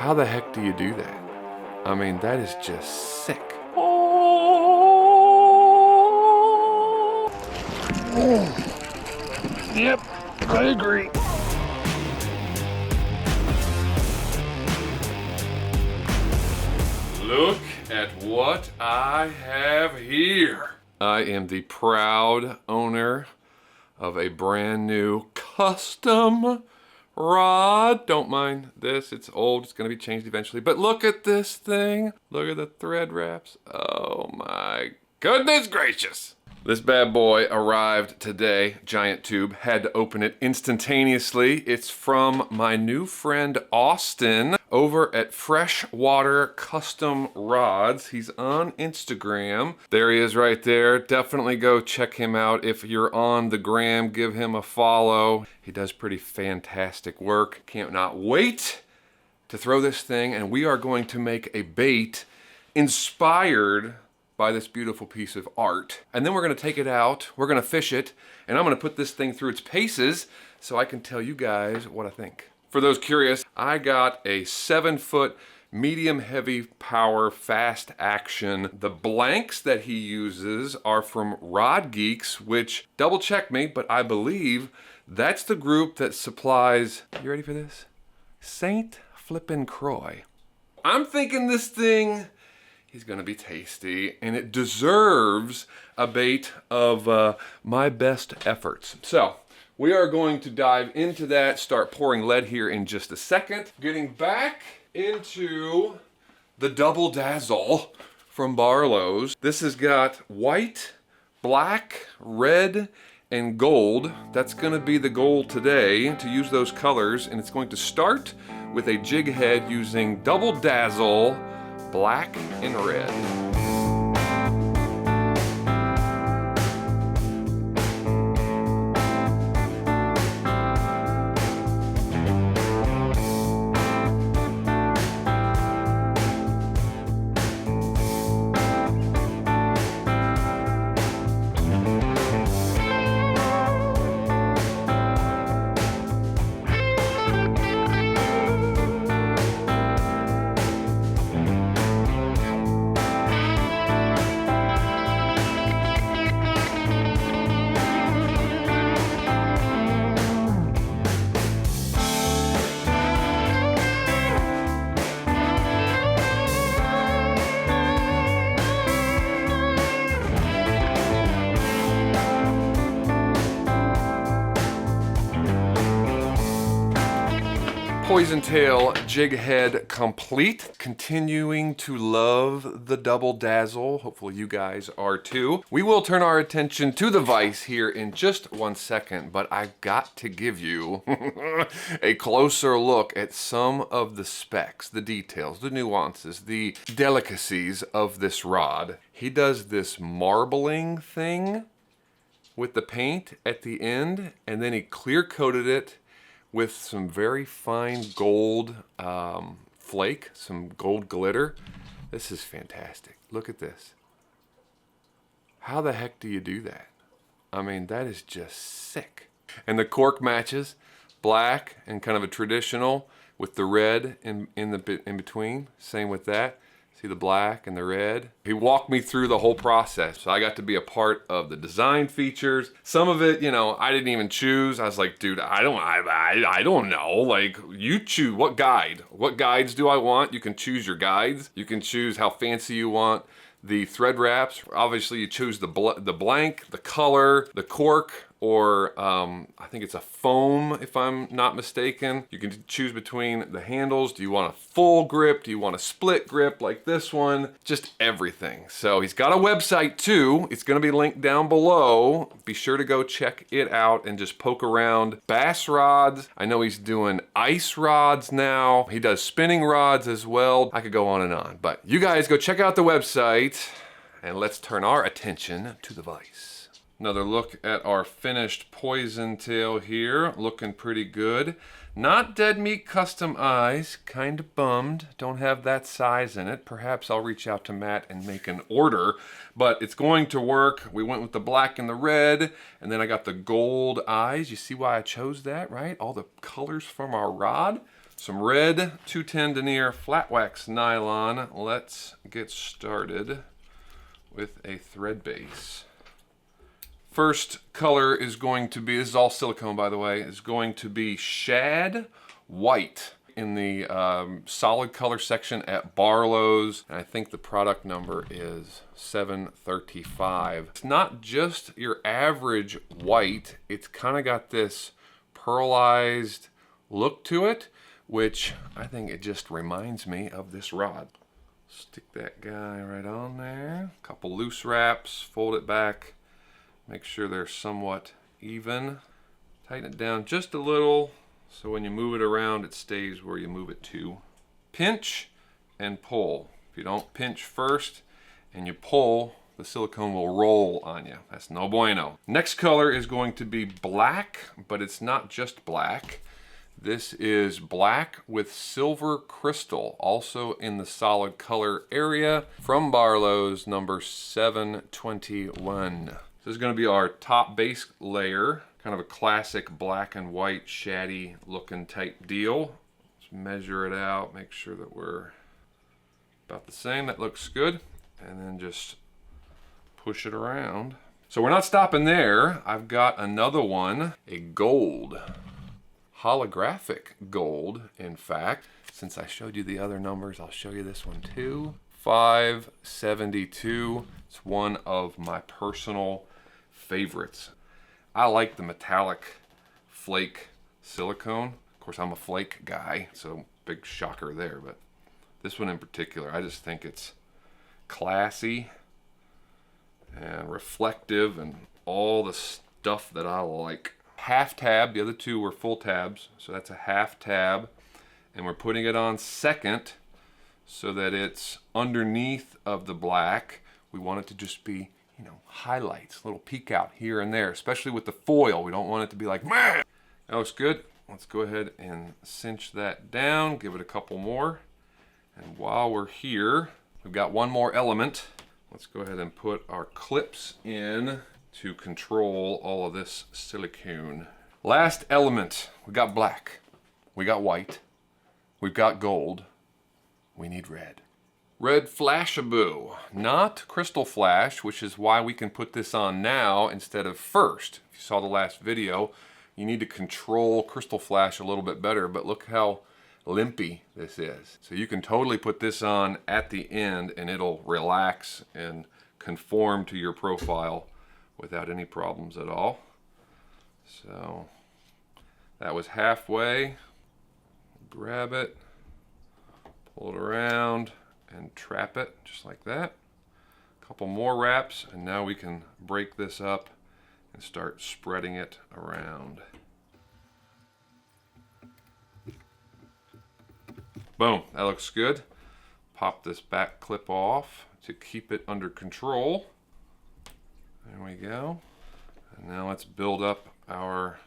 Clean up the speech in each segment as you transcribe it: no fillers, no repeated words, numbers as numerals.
How the heck do you do that? I mean, that is just sick. Yep, I agree. Look at what I have here. I am the proud owner of a brand new custom rod. Don't mind this, it's old, it's gonna be changed eventually. But look at this thing. Look at the thread wraps. Oh my goodness gracious. This bad boy arrived today, giant tube, had to open it instantaneously. It's from my new friend Austin over at Freshwater Custom Rods. He's on Instagram. There he is right there. Definitely go check him out. If you're on the gram, give him a follow. He does pretty fantastic work. Can't not wait to throw this thing, and we are going to make a bait inspired by this beautiful piece of art. And then we're gonna take it out, we're gonna fish it, and I'm gonna put this thing through its paces so I can tell you guys what I think. For those curious, I got a 7-foot medium heavy power fast action. The blanks that he uses are from Rod Geeks, which double check me, but I believe that's the group that supplies, you ready for this? Saint Flippin' Croix. I'm thinking this thing is gonna be tasty, and it deserves a bait of my best efforts. So we are going to dive into that, start pouring lead here in just a second. Getting back into the Double Dazzle from Barlow's. This has got white, black, red, and gold. That's gonna be the goal today, to use those colors, and it's going to start with a jig head using Double Dazzle, black and red. Poison tail jig head complete. Continuing to love the Double Dazzle. Hopefully you guys are too. We will turn our attention to the vise here in just 1 second, but I've got to give you a closer look at some of the specs, the details, the nuances, the delicacies of this rod. He does this marbling thing with the paint at the end, and then he clear coated it with some very fine gold flake, some gold glitter. This is fantastic. Look at this. How the heck do you do that? I mean, that is just sick. And the cork matches, black and kind of a traditional with the red in between. Same with that. See the black and the red. He walked me through the whole process. So I got to be a part of the design features. Some of it, you know, I didn't even choose. I was like, dude, I don't know. Like, you choose what guides do I want? You can choose your guides. You can choose how fancy you want the thread wraps. Obviously you choose the blank, the color, the cork, or I think it's a foam if I'm not mistaken. You can choose between the handles. Do you want a full grip? Do you want a split grip like this one? Just everything. So he's got a website too. It's gonna be linked down below. Be sure to go check it out and just poke around. Bass rods. I know he's doing ice rods now. He does spinning rods as well. I could go on and on, but you guys go check out the website and let's turn our attention to the vise. Another look at our finished poison tail here, looking pretty good. Not dead meat custom eyes, kind of bummed. Don't have that size in it. Perhaps I'll reach out to Matt and make an order, but it's going to work. We went with the black and the red, and then I got the gold eyes. You see why I chose that, right? All the colors from our rod. Some red 210 denier flat wax nylon. Let's get started with a thread base. First color is going to be, this is all silicone by the way, is going to be shad white in the solid color section at Barlow's. And I think the product number is 735. It's not just your average white, it's kind of got this pearlized look to it, which I think it just reminds me of this rod. Stick that guy right on there. Couple loose wraps, fold it back. Make sure they're somewhat even. Tighten it down just a little so when you move it around it stays where you move it to. Pinch and pull. If you don't pinch first and you pull, the silicone will roll on you. That's no bueno. Next color is going to be black, but it's not just black. This is black with silver crystal, also in the solid color area, from Barlow's number 721. This is going to be our top base layer, kind of a classic black and white shaddy looking type deal. Let's measure it out, make sure that we're about the same. That looks good. And then just push it around. So we're not stopping there. I've got another one, a gold. Holographic gold, in fact. Since I showed you the other numbers, I'll show you this one too. 572. It's one of my personal favorites. I like the metallic flake silicone. Of course, I'm a flake guy, so big shocker there, but this one in particular, I just think it's classy and reflective and all the stuff that I like. Half tab, the other two were full tabs, so that's a half tab, and we're putting it on second so that it's underneath of the black. We want it to just be, you know, highlights, a little peek out here and there, especially with the foil. We don't want it to be like, man! That looks good. Let's go ahead and cinch that down, give it a couple more. And while we're here, we've got one more element. Let's go ahead and put our clips in to control all of this silicone. Last element, we got black, we got white, we've got gold, we need red. Red Flashaboo, not Crystal Flash, which is why we can put this on now instead of first. If you saw the last video, you need to control Crystal Flash a little bit better, but look how limpy this is. So you can totally put this on at the end and it'll relax and conform to your profile without any problems at all. So that was halfway. Grab it, pull it around, and trap it just like that. A couple more wraps, and now we can break this up and start spreading it around. Boom, that looks good. Pop this back clip off to keep it under control. There we go. And now let's build up our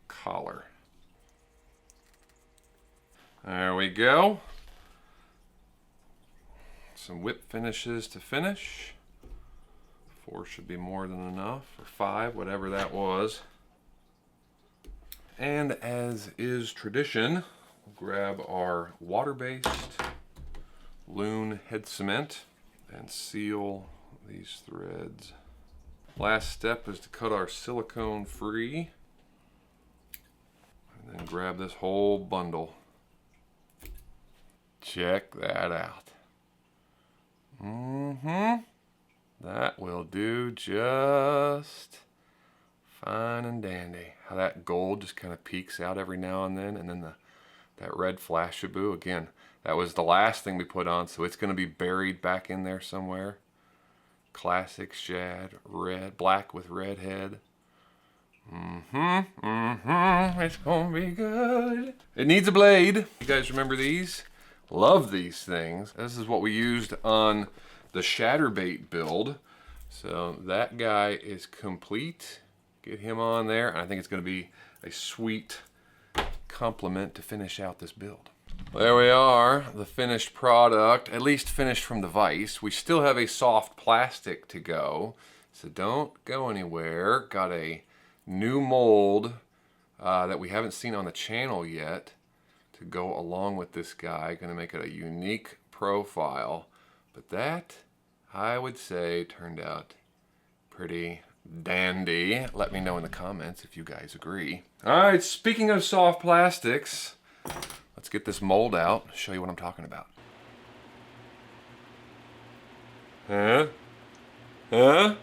collar. There we go. Some whip finishes to finish. 4 should be more than enough, or 5, whatever that was. And as is tradition, we'll grab our water-based Loon head cement and seal these threads. Last step is to cut our silicone free and then grab this whole bundle. Check that out. That will do just fine and dandy. How that gold just kind of peeks out every now and then that red Flashaboo, again, that was the last thing we put on, so it's going to be buried back in there somewhere. Classic shad, red, black with red head. It's gonna be good. It needs a blade. You guys remember these? Love these things. This is what we used on the Shatterbait build. So that guy is complete. Get him on there, and I think it's gonna be a sweet complement to finish out this build. There we are, the finished product, at least finished from the vise. We still have a soft plastic to go, so don't go anywhere. Got a new mold that we haven't seen on the channel yet to go along with this guy. Gonna make it a unique profile. But that, I would say, turned out pretty dandy. Let me know in the comments if you guys agree. All right, speaking of soft plastics, let's get this mold out, show you what I'm talking about. Huh? Huh?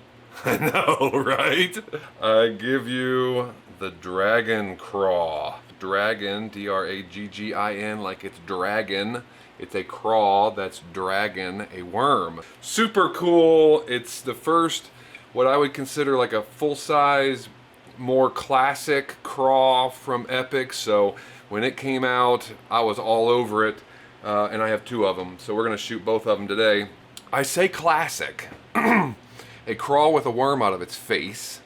I know, right? I give you the Dragon Craw. Dragon, D-R-A-G-G-I-N, like it's dragon. It's a craw, that's dragon, a worm. Super cool. It's the first, what I would consider like a full-size, more classic craw from Epic. So when it came out, I was all over it. And I have 2 of them, so we're gonna shoot both of them today. I say classic. A craw with a worm out of its face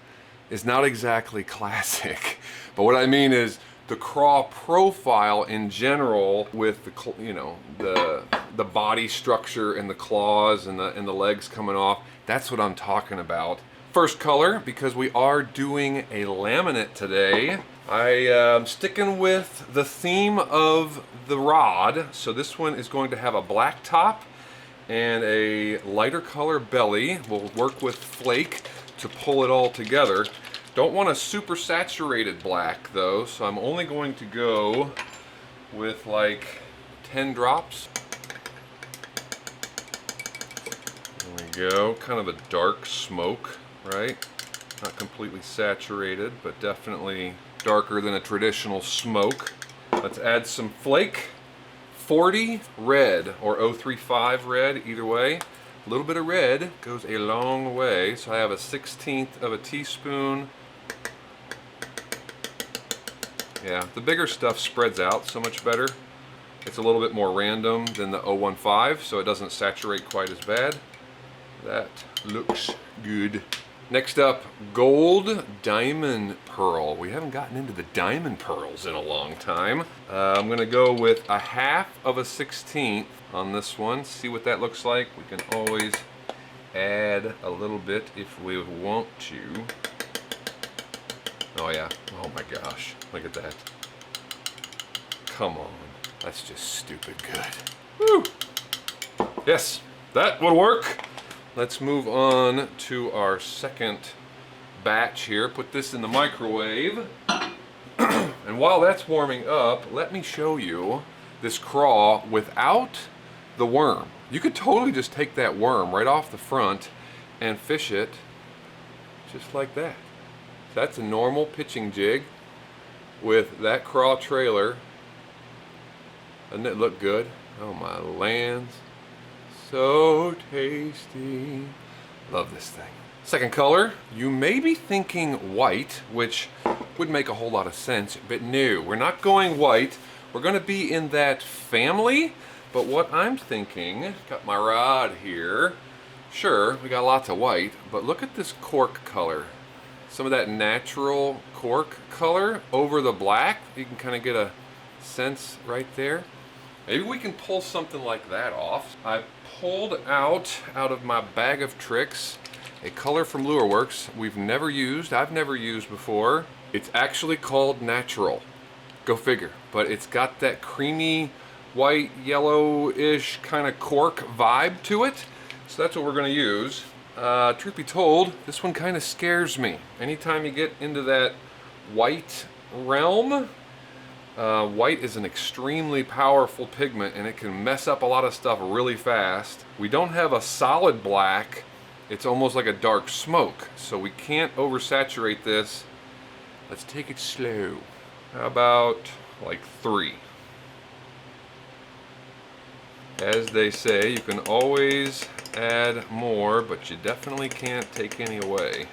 is not exactly classic, but what I mean is the craw profile in general, with the, you know, the body structure and the claws and the legs coming off. That's what I'm talking about. First color, because we are doing a laminate today. I am sticking with the theme of the rod. So this one is going to have a black top and a lighter color belly. We'll work with Flake to pull it all together. Don't want a super saturated black though, so I'm only going to go with like 10 drops. There we go, kind of a dark smoke, right? Not completely saturated, but definitely darker than a traditional smoke. Let's add some Flake. 40 red or 035 red, either way. A little bit of red goes a long way. So I have a 1/16 of a teaspoon. Yeah, the bigger stuff spreads out so much better. It's a little bit more random than the 015, so it doesn't saturate quite as bad. That looks good. Next up, gold diamond pearl. We haven't gotten into the diamond pearls in a long time. I'm gonna go with a 1/2 of a 1/16 on this one. See what that looks like. We can always add a little bit if we want to. Oh yeah, oh my gosh, look at that. Come on, that's just stupid good. Woo! Yes, that will work. Let's move on to our second batch here. Put this in the microwave. And while that's warming up, let me show you this craw without the worm. You could totally just take that worm right off the front and fish it just like that. So that's a normal pitching jig with that craw trailer. Doesn't it look good? Oh my lands. So tasty. Love this thing. Second color, you may be thinking white, which would make a whole lot of sense, but no, we're not going white. We're gonna be in that family, but what I'm thinking, got my rod here. Sure, we got lots of white, but look at this cork color. Some of that natural cork color over the black. You can kind of get a sense right there. Maybe we can pull something like that off. I pulled out of my bag of tricks a color from Lureworks we've never used, I've never used before. It's actually called Natural. Go figure. But it's got that creamy, white, yellow-ish kind of cork vibe to it. So that's what we're gonna use. Truth be told, this one kind of scares me. Anytime you get into that white realm, white is an extremely powerful pigment and it can mess up a lot of stuff really fast. We don't have a solid black. It's almost like a dark smoke, so we can't oversaturate this. Let's take it slow. How about like 3? As they say, you can always add more, but you definitely can't take any away.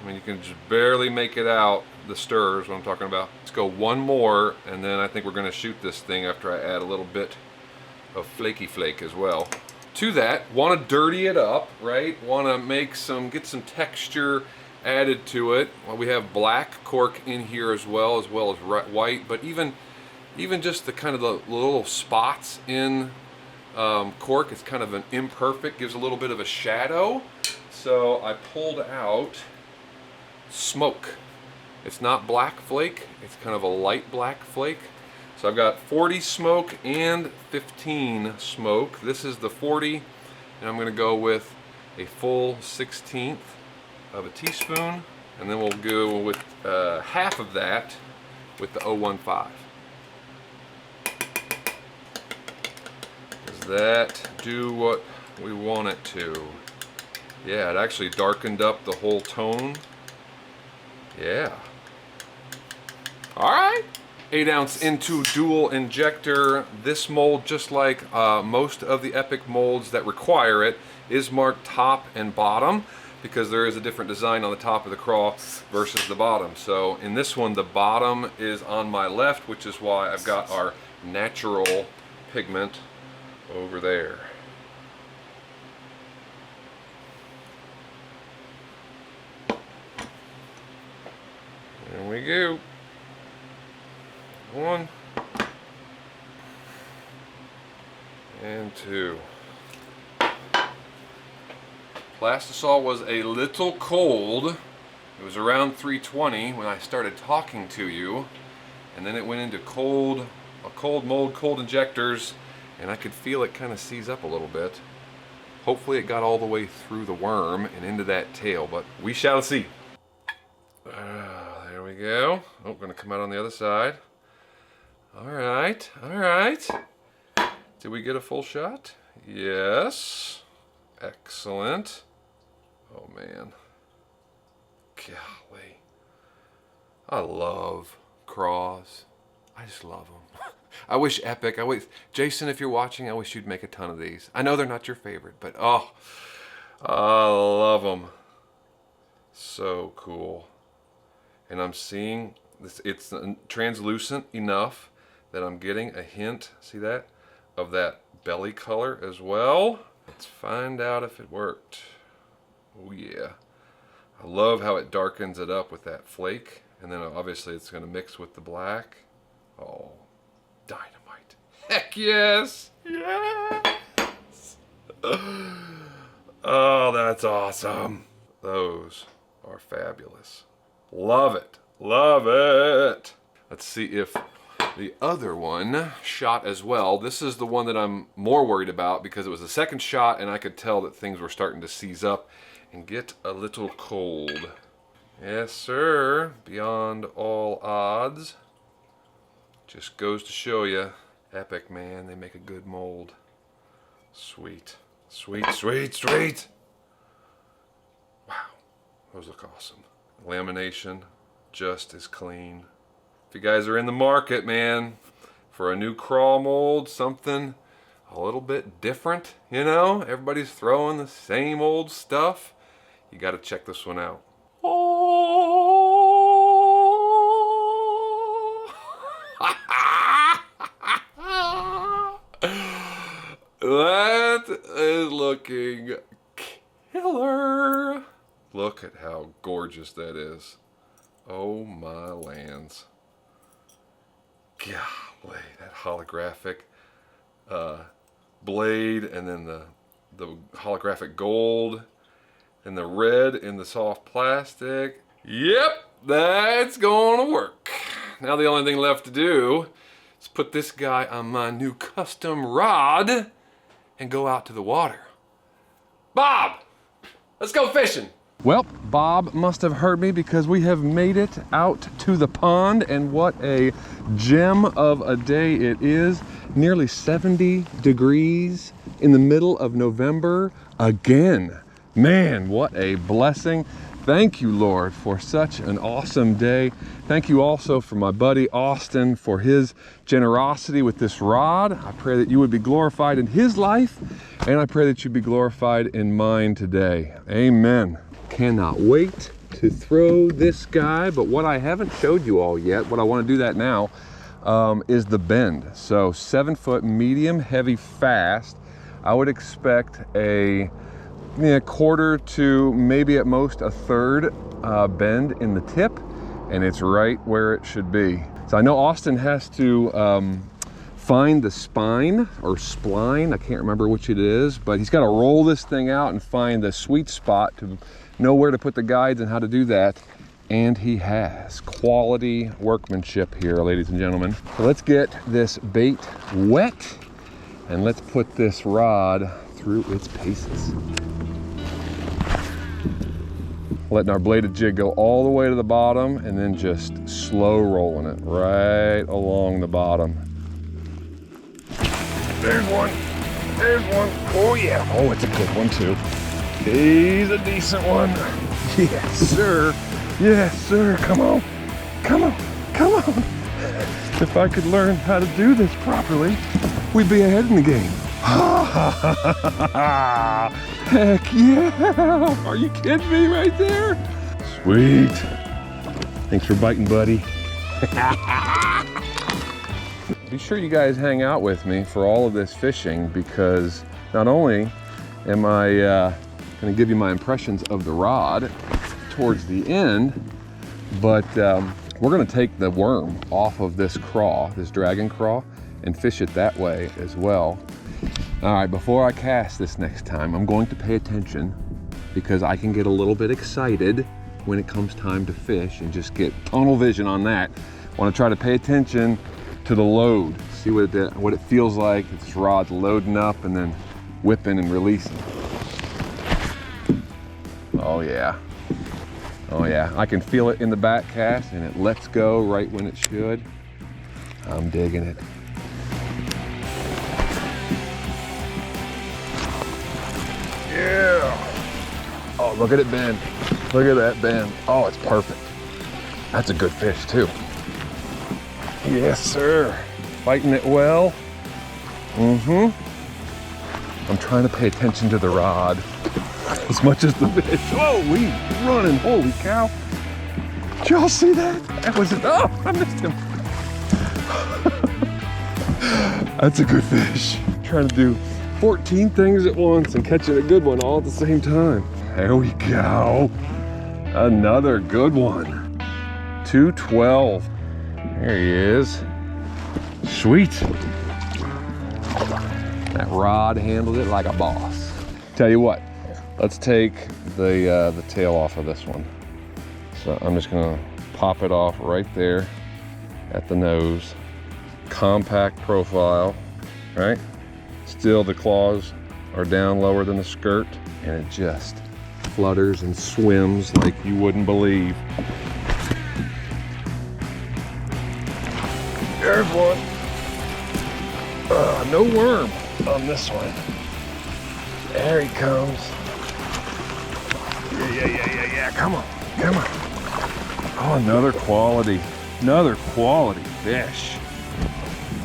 I mean, you can just barely make it out. The stir is what I'm talking about. Let's go 1 more, and then I think we're gonna shoot this thing after I add a little bit of flaky flake as well. To that, wanna dirty it up, right? Wanna make get some texture added to it. Well, we have black cork in here as well as white, but even just the kind of the little spots in cork, it's kind of an imperfect, gives a little bit of a shadow. So I pulled out smoke. It's not black flake, it's kind of a light black flake. So I've got 40 smoke and 15 smoke. This is the 40, and I'm gonna go with a full 1/16 of a teaspoon, and then we'll go with half of that with the 015. Does that do what we want it to? Yeah, it actually darkened up the whole tone. Yeah. All right. 8-ounce into dual injector. This mold, just like most of the Epic molds that require it, is marked top and bottom because there is a different design on the top of the craw versus the bottom. So in this one, the bottom is on my left, which is why I've got our natural pigment over there. There we go. 1 and 2. Plastisol was a little cold. It was around 320 when I started talking to you, and then it went into cold mold, cold injectors, and I could feel it kind of seize up a little bit. Hopefully it got all the way through the worm and into that tail, but we shall see. There we go. Oh, gonna come out on the other side. All right, all right. Did we get a full shot? Yes. Excellent. Oh man. Golly. I love craws. I just love them. I wish Epic, Jason, if you're watching, I wish you'd make a ton of these. I know they're not your favorite, but oh, I love them. So cool. And I'm seeing this, it's translucent enough that I'm getting a hint, see that, of that belly color as well. Let's find out if it worked. Oh yeah. I love how it darkens it up with that flake, and then obviously it's going to mix with the black. Oh, dynamite. Heck yes! Yes! Oh, that's awesome. Those are fabulous. Love it. Love it. Let's see if the other one shot as well. This is the one that I'm more worried about because it was the second shot and I could tell that things were starting to seize up and get a little cold. Yes, sir. Beyond all odds. Just goes to show you, Epic, man, they make a good mold. Sweet. Sweet, sweet, sweet. Wow. Those look awesome. Lamination, just as clean. If you guys are in the market, man, for a new crawl mold, something a little bit different, you know, everybody's throwing the same old stuff, you got to check this one out. Oh. That is looking killer. Look at how gorgeous that is. Oh my lands. Golly, that holographic blade, and then the holographic gold, and the red in the soft plastic. Yep, that's gonna work. Now the only thing left to do is put this guy on my new custom rod and go out to the water. Bob, let's go fishing. Well, Bob must have heard me because we have made it out to the pond, and what a gem of a day it is. Nearly 70 degrees in the middle of November again. Man, what a blessing. Thank you, Lord, for such an awesome day. Thank you also for my buddy Austin for his generosity with this rod. I pray that you would be glorified in his life, and I pray that you be glorified in mine today. Amen. Cannot wait to throw this guy, but what I haven't showed you all yet, what I want to do that now, is the bend. So 7 foot medium heavy fast. I would expect a quarter to maybe at most a third bend in the tip, and it's right where it should be. So I know Austin has to find the spine or spline, I can't remember which it is, but he's got to roll this thing out and find the sweet spot to know where to put the guides and how to do that. And he has quality workmanship here, ladies and gentlemen. So let's get this bait wet and let's put this rod through its paces. Letting our bladed jig go all the way to the bottom and then just slow rolling it right along the bottom. There's one. There's one. Oh yeah. Oh, it's a good one too. He's a decent one. Yes, sir. Yes, sir. Come on. Come on. Come on. If I could learn how to do this properly, we'd be ahead in the game. Heck yeah! Are you kidding me right there? Sweet. Thanks for biting, buddy. Be sure you guys hang out with me for all of this fishing, because not only am I going to give you my impressions of the rod towards the end, but we're going to take the worm off of this craw, this dragon craw, and fish it that way as well. All right, before I cast this next time, I'm going to pay attention, because I can get a little bit excited when it comes time to fish and just get tunnel vision on that. I want to try to pay attention to the load, see what it feels like. This rod's loading up and then whipping and releasing. Oh yeah. Oh yeah, I can feel it in the back cast, and it lets go right when it should. I'm digging it. Yeah. Oh, look at it bend. Look at that bend. Oh, it's perfect. That's a good fish too. Yes, sir. Fighting it well. Mm-hmm. I'm trying to pay attention to the rod as much as the fish. Whoa, he's running. Holy cow. Did y'all see that? That was it. Oh, I missed him. That's a good fish. Trying to do 14 things at once and catching a good one all at the same time. There we go. Another good one. 212. There he is. Sweet. That rod handled it like a boss. Tell you what, let's take the tail off of this one. So I'm just gonna pop it off right there at the nose. Compact profile, right? Still the claws are down lower than the skirt, and it just flutters and swims like you wouldn't believe. There's one. No worm on this one. There he comes. Yeah. Come on. Come on. Oh, another quality fish.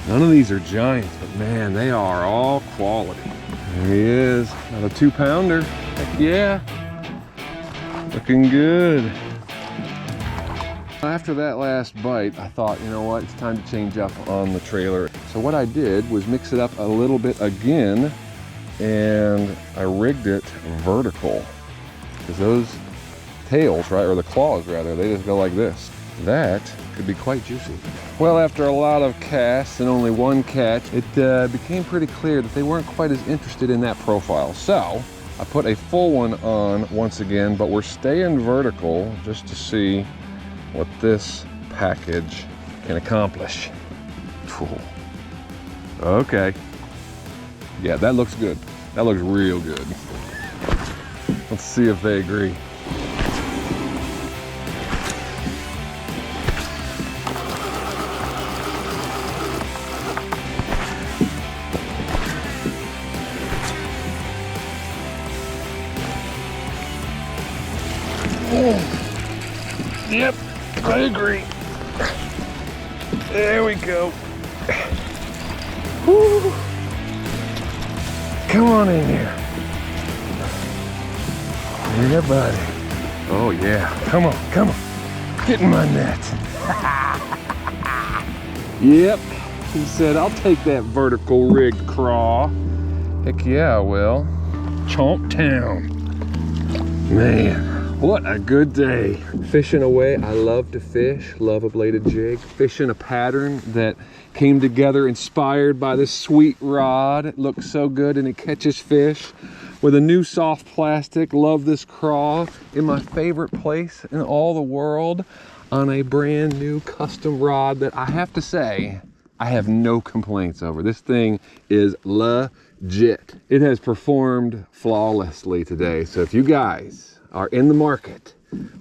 None of these are giants, but man, they are all quality. There he is, another 2-pounder. Heck yeah, looking good. After that last bite, I thought, you know what, it's time to change up on the trailer. So what I did was mix it up a little bit again, and I rigged it vertical, because those tails, right, or the claws rather, they just go like this. That could be quite juicy. Well, after a lot of casts and only one catch, it became pretty clear that they weren't quite as interested in that profile. So I put a full one on once again, but we're staying vertical just to see what this package can accomplish. Okay. Yeah, that looks good. That looks real good. Let's see if they agree. Yep, I agree. There we go. Woo. Come on in here. Yeah, buddy. Oh yeah. Come on. Get in my net. Yep. He said, I'll take that vertical rigged craw. Heck yeah, I will. Chomp town. Man, what a good day. Fishing away. I love to fish, love a bladed jig. Fishing a pattern that came together inspired by this sweet rod. It looks so good and it catches fish. with a new soft plastic. Love this craw, in my favorite place in all the world, on a brand new custom rod that I have to say, I have no complaints over. This thing is legit. It has performed flawlessly today. So if you guys are in the market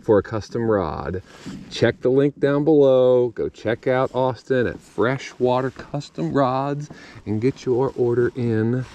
for a custom rod, check the link down below. Go check out Austin at Freshwater Custom Rods and get your order in.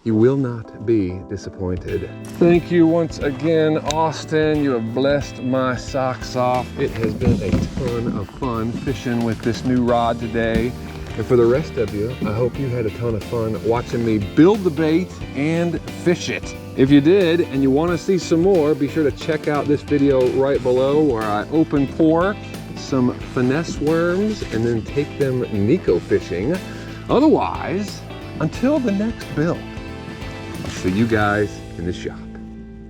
You will not be disappointed. Thank you once again, Austin. You have blessed my socks off. It has been a ton of fun fishing with this new rod today. And for the rest of you, I hope you had a ton of fun watching me build the bait and fish it. If you did and you want to see some more, be sure to check out this video right below where I open pour some finesse worms and then take them Nico fishing. Otherwise, until the next build, I'll see you guys in the shop.